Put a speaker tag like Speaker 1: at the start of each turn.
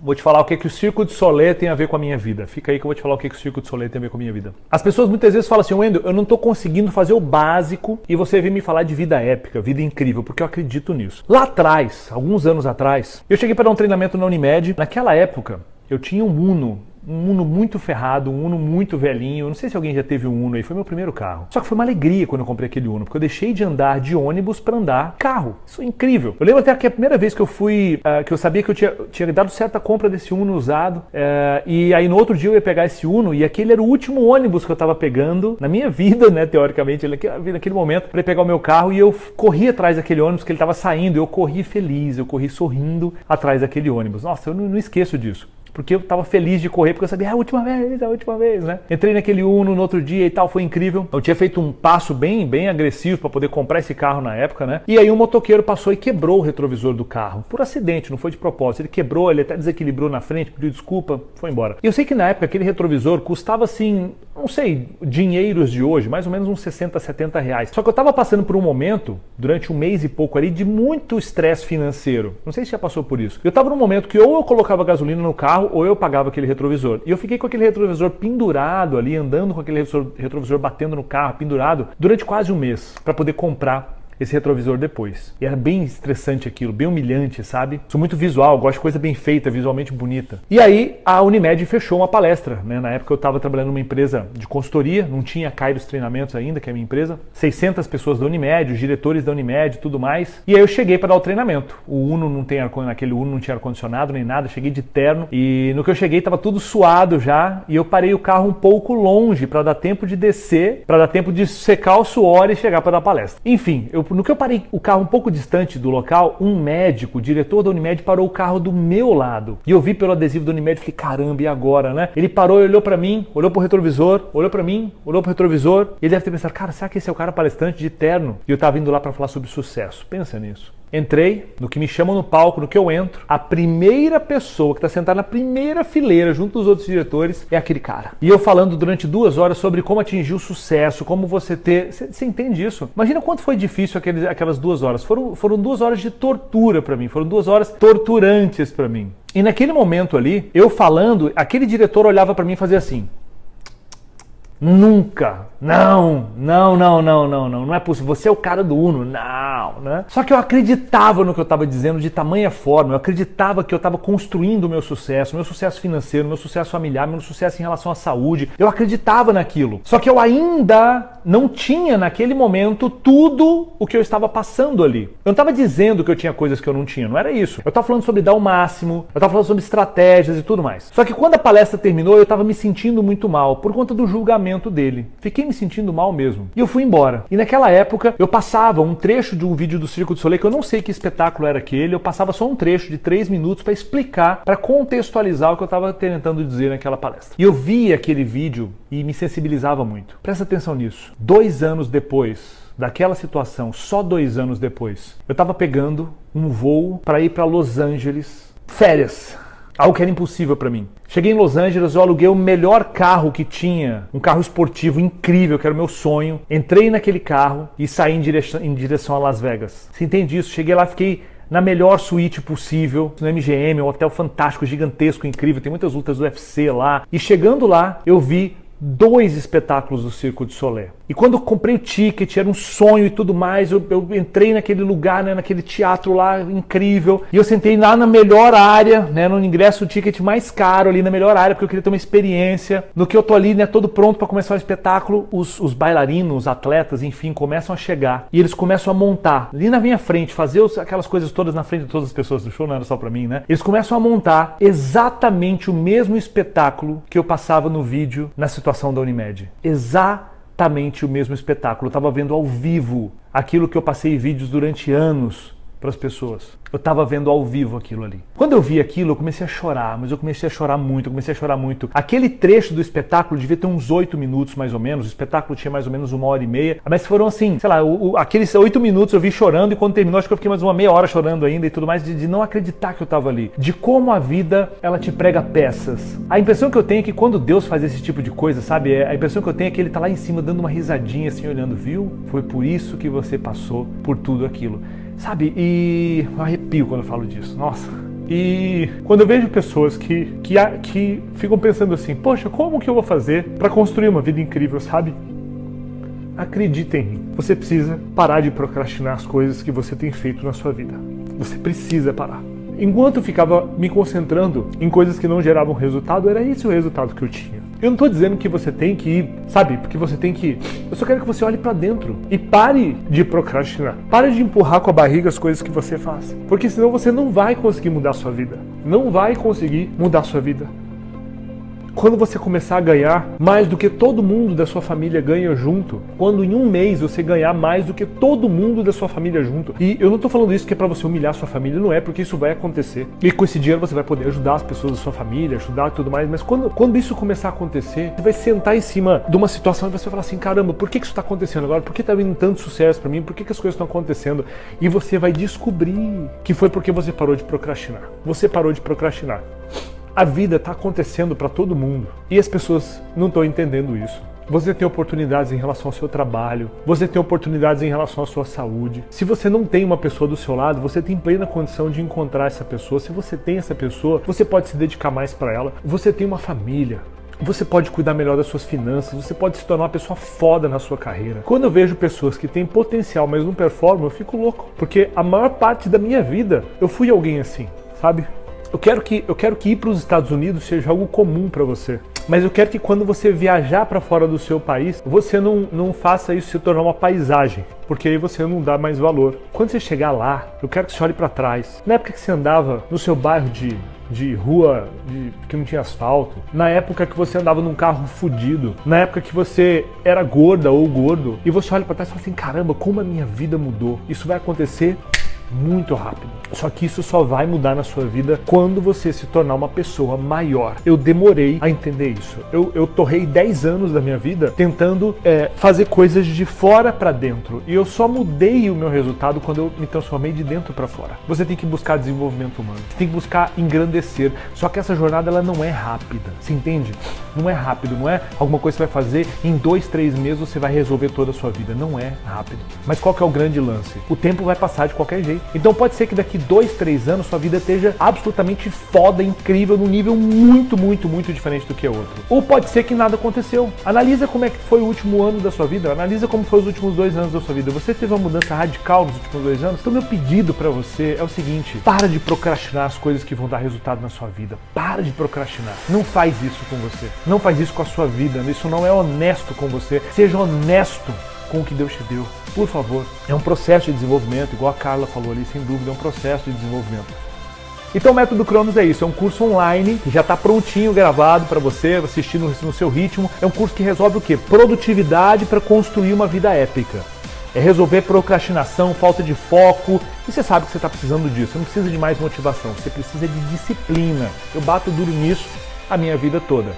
Speaker 1: Vou te falar o que o Cirque du Soleil tem a ver com a minha vida. Fica aí que eu vou te falar o que o Cirque du Soleil tem a ver com a minha vida. As pessoas muitas vezes falam assim, Wendel, eu não tô conseguindo fazer o básico e você vem me falar de vida épica, vida incrível, porque eu acredito nisso. Lá atrás, alguns anos atrás, eu cheguei para dar um treinamento na Unimed. Naquela época, eu tinha um Uno muito ferrado, um Uno muito velhinho. Eu não sei se alguém já teve um Uno aí, foi meu primeiro carro. Só que foi uma alegria quando eu comprei aquele Uno, porque eu deixei de andar de ônibus para andar carro. Isso é incrível. Eu lembro até que a primeira vez que eu fui, que eu sabia que eu tinha dado certa compra desse Uno usado, e aí no outro dia eu ia pegar esse Uno, e aquele era o último ônibus que eu estava pegando na minha vida, né, teoricamente, naquele momento, para pegar o meu carro, e eu corri atrás daquele ônibus que ele estava saindo, eu corri feliz, eu corri sorrindo atrás daquele ônibus. Nossa, eu não esqueço disso. Porque eu tava feliz de correr, porque eu sabia, é a última vez, né? Entrei naquele Uno no outro dia e tal, foi incrível. Eu tinha feito um passo bem agressivo para poder comprar esse carro na época, né? E aí um motoqueiro passou e quebrou o retrovisor do carro. Por acidente, não foi de propósito. Ele quebrou, ele até desequilibrou na frente, pediu desculpa, foi embora. E eu sei que na época aquele retrovisor custava assim, não sei, dinheiros de hoje, mais ou menos uns 60, 70 reais. Só que eu tava passando por um momento, durante um mês e pouco ali, de muito estresse financeiro. Não sei se já passou por isso. Eu tava num momento que ou eu colocava gasolina no carro, ou eu pagava aquele retrovisor. E eu fiquei com aquele retrovisor pendurado ali, andando com aquele retrovisor batendo no carro, pendurado, durante quase um mês, para poder comprar esse retrovisor depois. E era bem estressante aquilo, bem humilhante, sabe? Sou muito visual, gosto de coisa bem feita, visualmente bonita. E aí a Unimed fechou uma palestra, né? Na época eu estava trabalhando numa empresa de consultoria, não tinha Kairos Treinamentos ainda, que é a minha empresa. 600 pessoas da Unimed, os diretores da Unimed e tudo mais. E aí eu cheguei para dar o treinamento. O Uno não tem naquele Uno não tinha ar-condicionado nem nada, cheguei de terno e no que eu cheguei estava tudo suado já e eu parei o carro um pouco longe para dar tempo de descer, para dar tempo de secar o suor e chegar para dar a palestra. Enfim, no que eu parei o carro um pouco distante do local, um médico, o diretor da Unimed, parou o carro do meu lado. E eu vi pelo adesivo da Unimed e falei, caramba, e agora, né? Ele parou e olhou pra mim, olhou pro retrovisor, olhou pra mim, olhou pro retrovisor. E ele deve ter pensado, cara, será que esse é o cara palestrante de terno? E eu tava indo lá pra falar sobre sucesso. Pensa nisso. Entrei, no que me chamam no palco, no que eu entro, a primeira pessoa que está sentada na primeira fileira junto dos outros diretores é aquele cara. E eu falando durante 2 horas sobre como atingir o sucesso, como você ter... Você entende isso? Imagina quanto foi difícil aquelas 2 horas. Foram 2 horas de tortura para mim, foram 2 horas torturantes para mim. E naquele momento ali, eu falando, aquele diretor olhava para mim e fazia assim... Nunca, não é possível, você é o cara do Uno, não, né? Só que eu acreditava no que eu estava dizendo de tamanha forma, eu acreditava que eu estava construindo o meu sucesso financeiro, meu sucesso familiar, meu sucesso em relação à saúde, eu acreditava naquilo. Só que eu ainda não tinha naquele momento tudo o que eu estava passando ali. Eu não estava dizendo que eu tinha coisas que eu não tinha, não era isso. Eu estava falando sobre dar o máximo, eu estava falando sobre estratégias e tudo mais. Só que quando a palestra terminou, eu estava me sentindo muito mal por conta do julgamento dele. Fiquei me sentindo mal mesmo. E eu fui embora. E naquela época, eu passava um trecho de um vídeo do Cirque du Soleil, que eu não sei que espetáculo era aquele, eu passava só um trecho de 3 minutos para explicar, para contextualizar o que eu estava tentando dizer naquela palestra. E eu via aquele vídeo e me sensibilizava muito. Presta atenção nisso. 2 anos depois daquela situação, só 2 anos depois, eu estava pegando um voo para ir para Los Angeles, férias. Algo que era impossível para mim. Cheguei em Los Angeles, eu aluguei o melhor carro que tinha, um carro esportivo incrível, que era o meu sonho. Entrei naquele carro e saí em direção a Las Vegas. Você entende isso? Cheguei lá, fiquei na melhor suíte possível, no MGM, um hotel fantástico, gigantesco, incrível, tem muitas lutas do UFC lá. E chegando lá, eu vi 2 espetáculos do Cirque du Soleil. E quando eu comprei o ticket, era um sonho e tudo mais, eu entrei naquele lugar, né, naquele teatro lá incrível, e eu sentei lá na melhor área, né, no ingresso, o ticket mais caro ali na melhor área, porque eu queria ter uma experiência. No que eu tô ali, né, todo pronto para começar o espetáculo, os bailarinos, os atletas, enfim, começam a chegar. E eles começam a montar, ali na minha frente, fazer aquelas coisas todas na frente de todas as pessoas do show, não era só para mim, né? Eles começam a montar exatamente o mesmo espetáculo que eu passava no vídeo na situação da Unimed. Exatamente o mesmo espetáculo. Eu estava vendo ao vivo aquilo que eu passei em vídeos durante anos para as pessoas. Eu estava vendo ao vivo aquilo ali. Quando eu vi aquilo, eu comecei a chorar, mas eu comecei a chorar muito, Aquele trecho do espetáculo devia ter uns 8 minutos mais ou menos, o espetáculo tinha mais ou menos 1h30, mas foram assim, sei lá, aqueles 8 minutos eu vi chorando e quando terminou acho que eu fiquei mais uma meia hora chorando ainda e tudo mais, de não acreditar que eu estava ali, de como a vida, ela te prega peças. A impressão que eu tenho é que quando Deus faz esse tipo de coisa, sabe, a impressão que eu tenho é que Ele tá lá em cima dando uma risadinha assim, olhando, viu? Foi por isso que você passou por tudo aquilo. Sabe, e eu arrepio quando eu falo disso, nossa. E quando eu vejo pessoas que ficam pensando assim, poxa, como que eu vou fazer para construir uma vida incrível, sabe? Acreditem em mim. Você precisa parar de procrastinar as coisas que você tem feito na sua vida. Você precisa parar. Enquanto eu ficava me concentrando em coisas que não geravam resultado, era esse o resultado que eu tinha. Eu não estou dizendo que você tem que ir, sabe? Porque você tem que ir. Eu só quero que você olhe para dentro e pare de procrastinar. Pare de empurrar com a barriga as coisas que você faz. Porque senão você não vai conseguir mudar a sua vida. Não vai conseguir mudar a sua vida. Quando você começar a ganhar mais do que todo mundo da sua família ganha junto, quando em um mês você ganhar mais do que todo mundo da sua família junto, e eu não estou falando isso que é para você humilhar a sua família, não é, porque isso vai acontecer. E com esse dinheiro você vai poder ajudar as pessoas da sua família, ajudar e tudo mais, mas quando isso começar a acontecer, você vai sentar em cima de uma situação e você vai falar assim, caramba, por que isso está acontecendo agora? Por que está vindo tanto sucesso para mim? Por que as coisas estão acontecendo? E você vai descobrir que foi porque você parou de procrastinar. Você parou de procrastinar. A vida está acontecendo para todo mundo e as pessoas não estão entendendo isso. Você tem oportunidades em relação ao seu trabalho, você tem oportunidades em relação à sua saúde. Se você não tem uma pessoa do seu lado, você tem plena condição de encontrar essa pessoa. Se você tem essa pessoa, você pode se dedicar mais para ela. Você tem uma família. Você pode cuidar melhor das suas finanças, você pode se tornar uma pessoa foda na sua carreira. Quando eu vejo pessoas que têm potencial, mas não performam, eu fico louco. Porque a maior parte da minha vida, eu fui alguém assim, sabe? Eu quero que ir para os Estados Unidos seja algo comum para você. Mas eu quero que quando você viajar para fora do seu país, você não faça isso se tornar uma paisagem. Porque aí você não dá mais valor. Quando você chegar lá, eu quero que você olhe para trás. Na época que você andava no seu bairro de rua que não tinha asfalto, na época que você andava num carro fudido, na época que você era gorda ou gordo, e você olha para trás e fala assim, caramba, como a minha vida mudou. Isso vai acontecer muito rápido. Só que isso só vai mudar na sua vida quando você se tornar uma pessoa maior. Eu demorei a entender isso. Eu torrei 10 anos da minha vida tentando fazer coisas de fora para dentro. E eu só mudei o meu resultado quando eu me transformei de dentro para fora. Você tem que buscar desenvolvimento humano. Você tem que buscar engrandecer. Só que essa jornada ela não é rápida. Você entende? Não é rápido. Não é alguma coisa que você vai fazer em 2, 3 meses você vai resolver toda a sua vida. Não é rápido. Mas qual que é o grande lance? O tempo vai passar de qualquer jeito. Então pode ser que daqui 2, 3 anos sua vida esteja absolutamente foda, incrível, num nível muito, muito, muito diferente do que o outro. Ou pode ser que nada aconteceu. Analisa como é que foi o último ano da sua vida, analisa como foi os últimos 2 anos da sua vida. Você teve uma mudança radical nos últimos 2 anos? Então meu pedido pra você é o seguinte, para de procrastinar as coisas que vão dar resultado na sua vida. Para de procrastinar. Não faz isso com você. Não faz isso com a sua vida. Isso não é honesto com você. Seja honesto com o que Deus te deu. Por favor, é um processo de desenvolvimento, igual a Carla falou ali, sem dúvida, é um processo de desenvolvimento. Então o Método Cronos é isso, é um curso online que já está prontinho, gravado para você assistir no seu ritmo. É um curso que resolve o quê? Produtividade para construir uma vida épica. É resolver procrastinação, falta de foco. E você sabe que você está precisando disso, você não precisa de mais motivação, você precisa de disciplina. Eu bato duro nisso a minha vida toda.